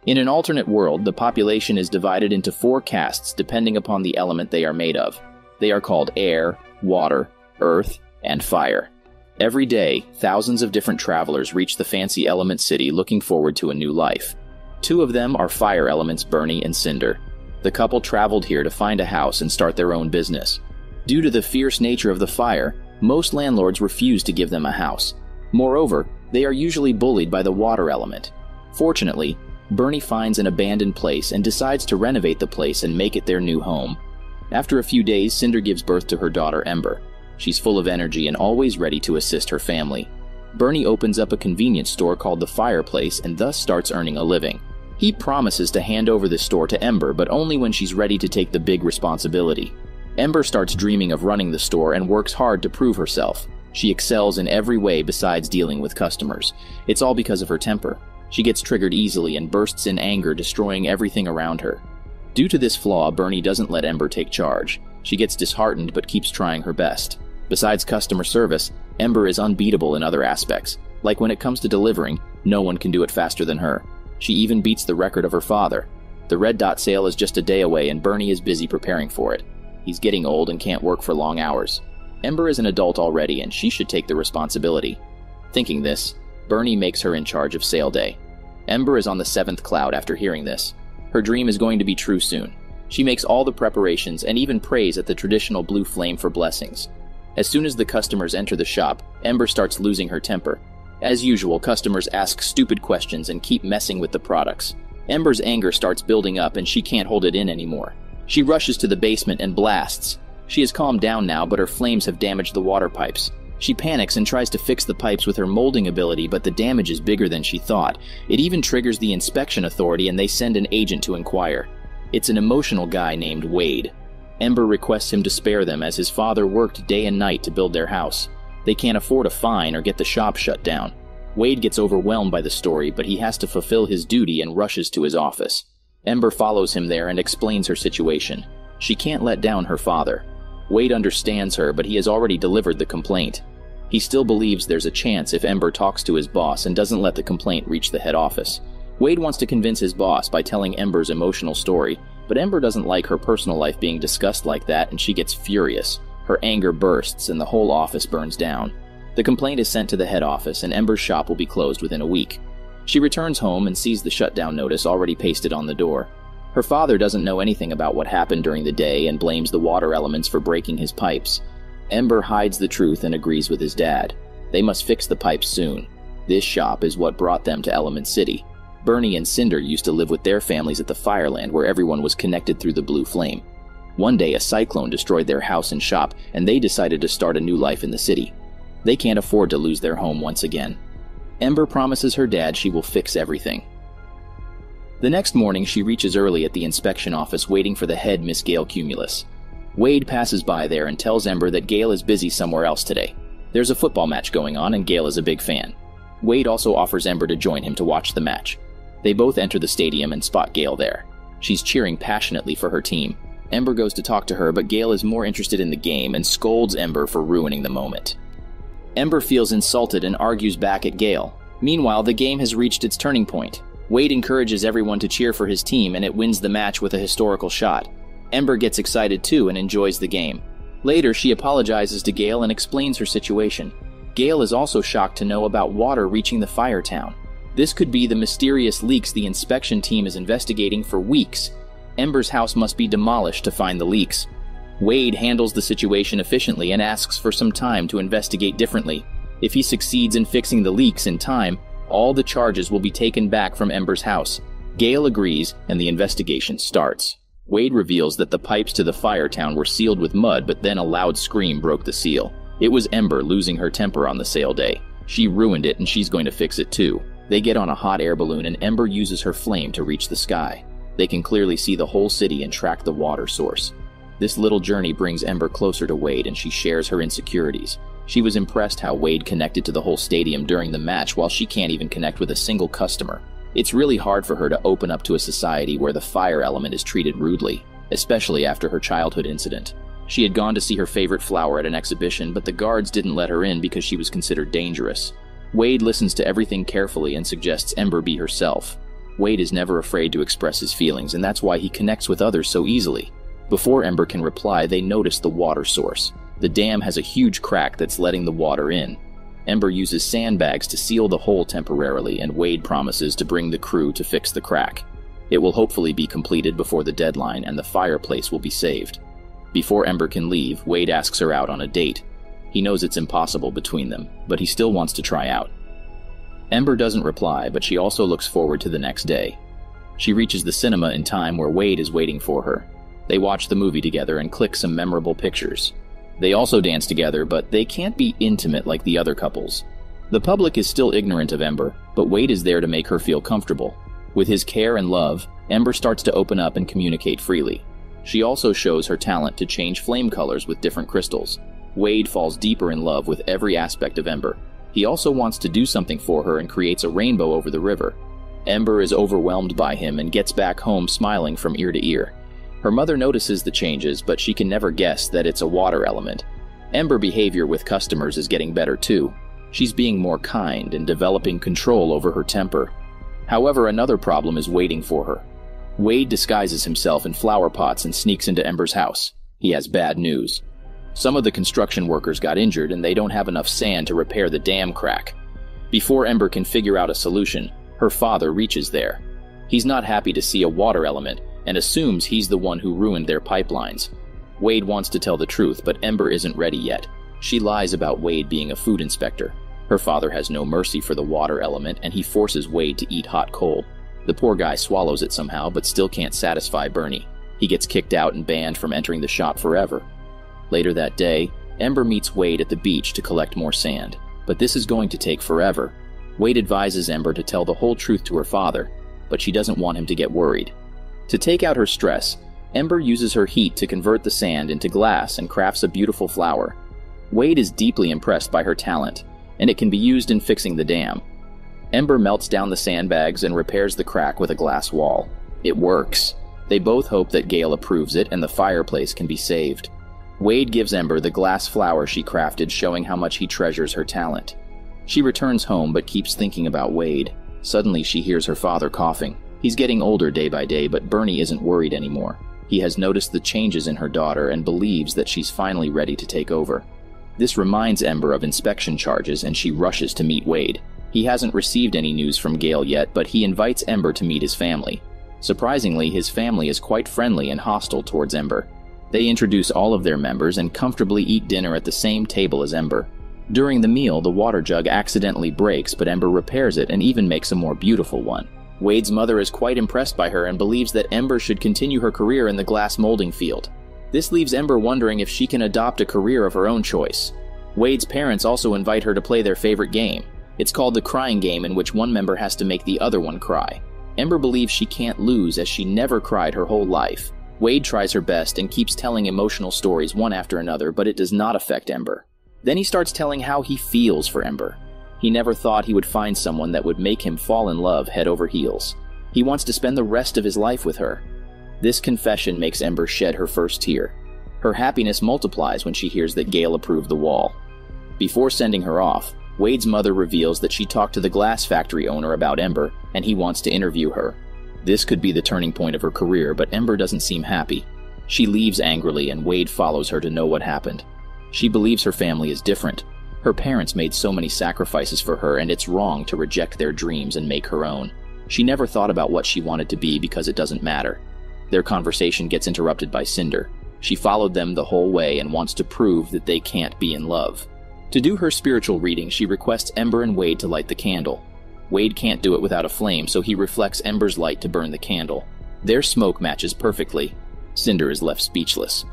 In an alternate world, the population is divided into 4 castes depending upon the element they are made of. They are called air, water, earth, and fire. Every day, thousands of different travelers reach the fancy element city looking forward to a new life. 2 of them are fire elements, Bernie and Cinder. The couple traveled here to find a house and start their own business. Due to the fierce nature of the fire, most landlords refuse to give them a house. Moreover, they are usually bullied by the water element. Fortunately, Bernie finds an abandoned place and decides to renovate the place and make it their new home. After a few days, Cinder gives birth to her daughter Ember. She's full of energy and always ready to assist her family. Bernie opens up a convenience store called the Fireplace and thus starts earning a living. He promises to hand over the store to Ember, but only when she's ready to take the big responsibility. Ember starts dreaming of running the store and works hard to prove herself. She excels in every way besides dealing with customers. It's all because of her temper. She gets triggered easily and bursts in anger, destroying everything around her. Due to this flaw, Bernie doesn't let Ember take charge. She gets disheartened but keeps trying her best. Besides customer service, Ember is unbeatable in other aspects. Like when it comes to delivering, no one can do it faster than her. She even beats the record of her father. The Red Dot sale is just a day away and Bernie is busy preparing for it. He's getting old and can't work for long hours. Ember is an adult already and she should take the responsibility. Thinking this, Bernie makes her in charge of sale day. Ember is on the 7th cloud after hearing this. Her dream is going to be true soon. She makes all the preparations and even prays at the traditional blue flame for blessings. As soon as the customers enter the shop, Ember starts losing her temper. As usual, customers ask stupid questions and keep messing with the products. Ember's anger starts building up and she can't hold it in anymore. She rushes to the basement and blasts. She has calmed down now, but her flames have damaged the water pipes. She panics and tries to fix the pipes with her molding ability, but the damage is bigger than she thought. It even triggers the inspection authority and they send an agent to inquire. It's an emotional guy named Wade. Ember requests him to spare them as his father worked day and night to build their house. They can't afford a fine or get the shop shut down. Wade gets overwhelmed by the story, but he has to fulfill his duty and rushes to his office. Ember follows him there and explains her situation. She can't let down her father. Wade understands her, but he has already delivered the complaint. He still believes there's a chance if Ember talks to his boss and doesn't let the complaint reach the head office. Wade wants to convince his boss by telling Ember's emotional story, but Ember doesn't like her personal life being discussed like that and she gets furious. Her anger bursts and the whole office burns down. The complaint is sent to the head office and Ember's shop will be closed within a week. She returns home and sees the shutdown notice already pasted on the door. Her father doesn't know anything about what happened during the day and blames the water elements for breaking his pipes. Ember hides the truth and agrees with his dad. They must fix the pipes soon. This shop is what brought them to Element City. Bernie and Cinder used to live with their families at the Fireland where everyone was connected through the blue flame. One day a cyclone destroyed their house and shop and they decided to start a new life in the city. They can't afford to lose their home once again. Ember promises her dad she will fix everything. The next morning, she reaches early at the inspection office waiting for the head Miss Gale Cumulus. Wade passes by there and tells Ember that Gale is busy somewhere else today. There's a football match going on and Gale is a big fan. Wade also offers Ember to join him to watch the match. They both enter the stadium and spot Gale there. She's cheering passionately for her team. Ember goes to talk to her, but Gale is more interested in the game and scolds Ember for ruining the moment. Ember feels insulted and argues back at Gale. Meanwhile, the game has reached its turning point. Wade encourages everyone to cheer for his team and it wins the match with a historical shot. Ember gets excited too and enjoys the game. Later, she apologizes to Gale and explains her situation. Gale is also shocked to know about water reaching the fire town. This could be the mysterious leaks the inspection team is investigating for weeks. Ember's house must be demolished to find the leaks. Wade handles the situation efficiently and asks for some time to investigate differently. If he succeeds in fixing the leaks in time, all the charges will be taken back from Ember's house. Gale agrees, and the investigation starts. Wade reveals that the pipes to the fire town were sealed with mud, but then a loud scream broke the seal. It was Ember losing her temper on the sale day. She ruined it, and she's going to fix it too. They get on a hot air balloon, and Ember uses her flame to reach the sky. They can clearly see the whole city and track the water source. This little journey brings Ember closer to Wade, and she shares her insecurities. She was impressed how Wade connected to the whole stadium during the match while she can't even connect with a single customer. It's really hard for her to open up to a society where the fire element is treated rudely, especially after her childhood incident. She had gone to see her favorite flower at an exhibition, but the guards didn't let her in because she was considered dangerous. Wade listens to everything carefully and suggests Ember be herself. Wade is never afraid to express his feelings, and that's why he connects with others so easily. Before Ember can reply, they notice the water source. The dam has a huge crack that's letting the water in. Ember uses sandbags to seal the hole temporarily, and Wade promises to bring the crew to fix the crack. It will hopefully be completed before the deadline, and the fireplace will be saved. Before Ember can leave, Wade asks her out on a date. He knows it's impossible between them, but he still wants to try out. Ember doesn't reply, but she also looks forward to the next day. She reaches the cinema in time where Wade is waiting for her. They watch the movie together and click some memorable pictures. They also dance together, but they can't be intimate like the other couples. The public is still ignorant of Ember, but Wade is there to make her feel comfortable. With his care and love, Ember starts to open up and communicate freely. She also shows her talent to change flame colors with different crystals. Wade falls deeper in love with every aspect of Ember. He also wants to do something for her and creates a rainbow over the river. Ember is overwhelmed by him and gets back home smiling from ear to ear. Her mother notices the changes, but she can never guess that it's a water element. Ember's behavior with customers is getting better too. She's being more kind and developing control over her temper. However, another problem is waiting for her. Wade disguises himself in flower pots and sneaks into Ember's house. He has bad news. Some of the construction workers got injured and they don't have enough sand to repair the dam crack. Before Ember can figure out a solution, her father reaches there. He's not happy to see a water element and assumes he's the one who ruined their pipelines. Wade wants to tell the truth, but Ember isn't ready yet. She lies about Wade being a food inspector. Her father has no mercy for the water element, and he forces Wade to eat hot coal. The poor guy swallows it somehow, but still can't satisfy Bernie. He gets kicked out and banned from entering the shop forever. Later that day, Ember meets Wade at the beach to collect more sand, but this is going to take forever. Wade advises Ember to tell the whole truth to her father, but she doesn't want him to get worried. To take out her stress, Ember uses her heat to convert the sand into glass and crafts a beautiful flower. Wade is deeply impressed by her talent, and it can be used in fixing the dam. Ember melts down the sandbags and repairs the crack with a glass wall. It works. They both hope that Gale approves it and the fireplace can be saved. Wade gives Ember the glass flower she crafted, showing how much he treasures her talent. She returns home but keeps thinking about Wade. Suddenly she hears her father coughing. He's getting older day by day, but Bernie isn't worried anymore. He has noticed the changes in her daughter and believes that she's finally ready to take over. This reminds Ember of inspection charges, and she rushes to meet Wade. He hasn't received any news from Gale yet, but he invites Ember to meet his family. Surprisingly, his family is quite friendly and hostile towards Ember. They introduce all of their members and comfortably eat dinner at the same table as Ember. During the meal, the water jug accidentally breaks, but Ember repairs it and even makes a more beautiful one. Wade's mother is quite impressed by her and believes that Ember should continue her career in the glass molding field. This leaves Ember wondering if she can adopt a career of her own choice. Wade's parents also invite her to play their favorite game. It's called the crying game, in which one member has to make the other one cry. Ember believes she can't lose as she never cried her whole life. Wade tries her best and keeps telling emotional stories one after another, but it does not affect Ember. Then he starts telling how he feels for Ember. He never thought he would find someone that would make him fall in love head over heels. He wants to spend the rest of his life with her. This confession makes Ember shed her first tear. Her happiness multiplies when she hears that Gale approved the wall. Before sending her off, Wade's mother reveals that she talked to the glass factory owner about Ember, and he wants to interview her. This could be the turning point of her career, but Ember doesn't seem happy. She leaves angrily, and Wade follows her to know what happened. She believes her family is different. Her parents made so many sacrifices for her, and it's wrong to reject their dreams and make her own. She never thought about what she wanted to be because it doesn't matter. Their conversation gets interrupted by Cinder. She followed them the whole way and wants to prove that they can't be in love. To do her spiritual reading, she requests Ember and Wade to light the candle. Wade can't do it without a flame, so he reflects Ember's light to burn the candle. Their smoke matches perfectly. Cinder is left speechless.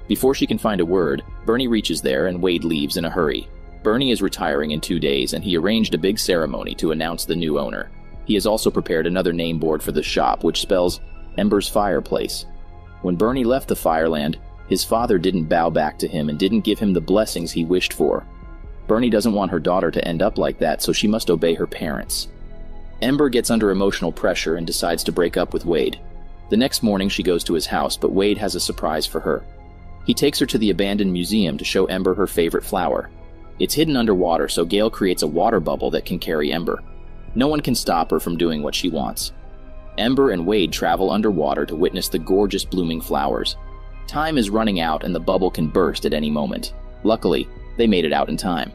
Before she can find a word, Bernie reaches there and Wade leaves in a hurry. Bernie is retiring in 2 days, and he arranged a big ceremony to announce the new owner. He has also prepared another name board for the shop, which spells Ember's Fireplace. When Bernie left the Fireland, his father didn't bow back to him and didn't give him the blessings he wished for. Bernie doesn't want her daughter to end up like that, so she must obey her parents. Ember gets under emotional pressure and decides to break up with Wade. The next morning she goes to his house, but Wade has a surprise for her. He takes her to the abandoned museum to show Ember her favorite flower. It's hidden underwater, so Gale creates a water bubble that can carry Ember. No one can stop her from doing what she wants. Ember and Wade travel underwater to witness the gorgeous blooming flowers. Time is running out and the bubble can burst at any moment. Luckily, they made it out in time.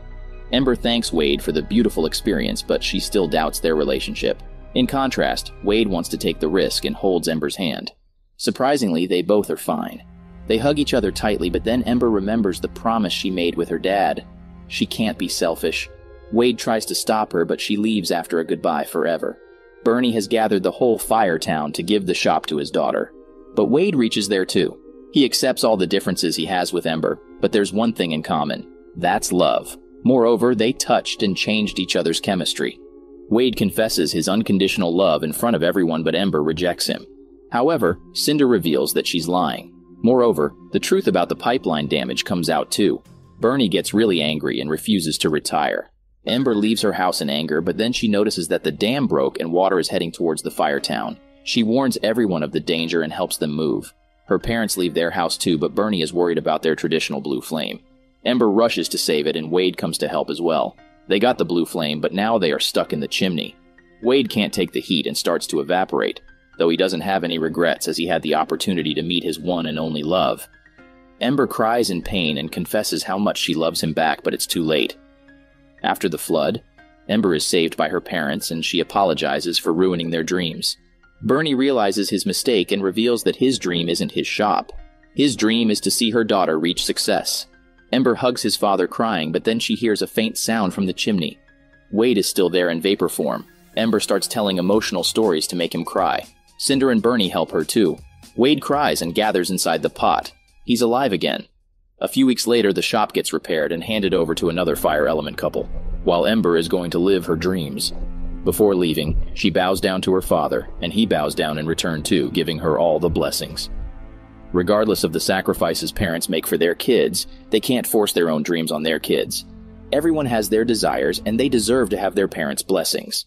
Ember thanks Wade for the beautiful experience, but she still doubts their relationship. In contrast, Wade wants to take the risk and holds Ember's hand. Surprisingly, they both are fine. They hug each other tightly, but then Ember remembers the promise she made with her dad. She can't be selfish. Wade tries to stop her, but she leaves after a goodbye forever. Bernie has gathered the whole Fire Town to give the shop to his daughter. But Wade reaches there too. He accepts all the differences he has with Ember, but there's one thing in common. That's love. Moreover, they touched and changed each other's chemistry. Wade confesses his unconditional love in front of everyone, but Ember rejects him. However, Cinder reveals that she's lying. Moreover, the truth about the pipeline damage comes out too. Bernie gets really angry and refuses to retire. Ember leaves her house in anger, but then she notices that the dam broke and water is heading towards the Fire Town. She warns everyone of the danger and helps them move. Her parents leave their house too, but Bernie is worried about their traditional blue flame. Ember rushes to save it and Wade comes to help as well. They got the blue flame, but now they are stuck in the chimney. Wade can't take the heat and starts to evaporate, though he doesn't have any regrets as he had the opportunity to meet his one and only love. Ember cries in pain and confesses how much she loves him back, but it's too late. After the flood, Ember is saved by her parents and she apologizes for ruining their dreams. Bernie realizes his mistake and reveals that his dream isn't his shop. His dream is to see her daughter reach success. Ember hugs his father crying, but then she hears a faint sound from the chimney. Wade is still there in vapor form. Ember starts telling emotional stories to make him cry. Cinder and Bernie help her too. Wade cries and gathers inside the pot. He's alive again. A few weeks later, the shop gets repaired and handed over to another fire element couple, while Ember is going to live her dreams. Before leaving, she bows down to her father, and he bows down in return too, giving her all the blessings. Regardless of the sacrifices parents make for their kids, they can't force their own dreams on their kids. Everyone has their desires, and they deserve to have their parents' blessings.